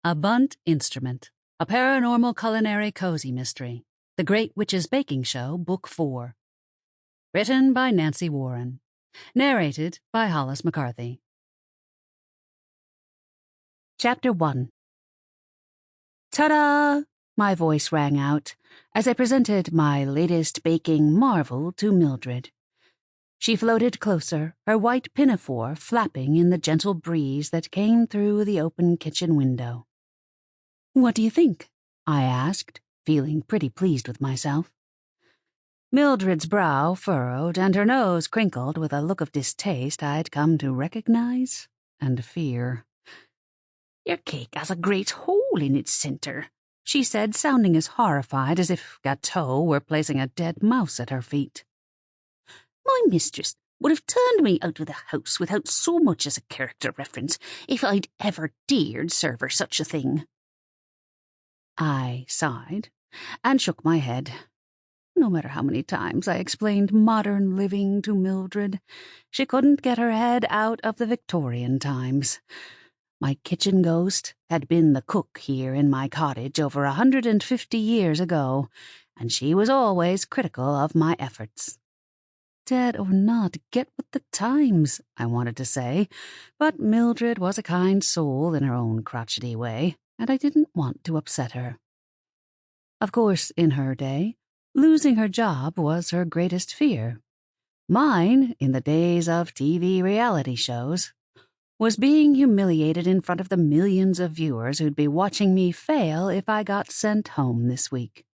A Bundt Instrument, a paranormal culinary cozy mystery. The Great Witch's Baking Show, Book 4. Written by Nancy Warren. Narrated by Hollis Mccarthy. Chapter 1. Ta-da! My voice rang out as I presented my latest baking marvel to Mildred. She floated closer, her white pinafore flapping in the gentle breeze that came through the open kitchen window. "What do you think?" I asked, feeling pretty pleased with myself. Mildred's brow furrowed and her nose crinkled with a look of distaste I'd come to recognize and fear. "Your cake has a great hole in its center," she said, sounding as horrified as if Gâteau were placing a dead mouse at her feet. "My mistress would have turned me out of the house without so much as a character reference if I'd ever dared serve her such a thing." I sighed and shook my head. No matter how many times I explained modern living to Mildred, she couldn't get her head out of the Victorian times. My kitchen ghost had been the cook here in my cottage over 150 years ago, and she was always critical of my efforts. Dead or not, get with the times, I wanted to say, but Mildred was a kind soul in her own crotchety way, and I didn't want to upset her. Of course, in her day, losing her job was her greatest fear. Mine, in the days of TV reality shows, was being humiliated in front of the millions of viewers who'd be watching me fail if I got sent home this week.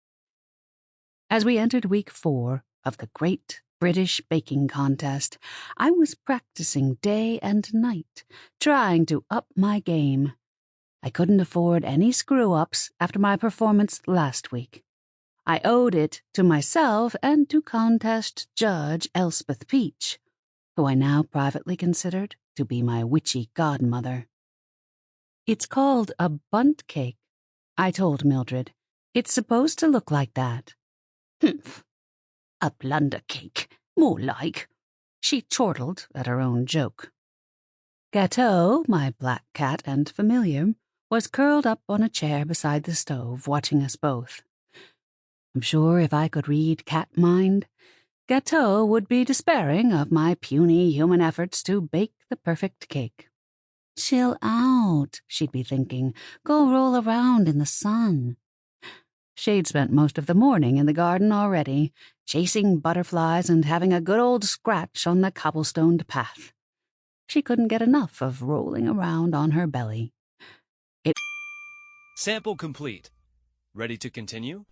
As we entered week 4 of the Great British Baking Contest, I was practicing day and night, trying to up my game. I couldn't afford any screw-ups after my performance last week. I owed it to myself and to contest judge Elspeth Peach, who I now privately considered to be my witchy godmother. "It's called a Bundt cake," I told Mildred. "It's supposed to look like that." "Humph. A blunder cake, more like," she chortled at her own joke. Gâteau, my black cat and familiar, was curled up on a chair beside the stove, watching us both. I'm sure if I could read cat mind, Gâteau would be despairing of my puny human efforts to bake the perfect cake. "Chill out," she'd be thinking. "Go roll around in the sun." She'd spent most of the morning in the garden already, chasing butterflies and having a good old scratch on the cobblestoned path. She couldn't get enough of rolling around on her belly. Sample complete. Ready to continue?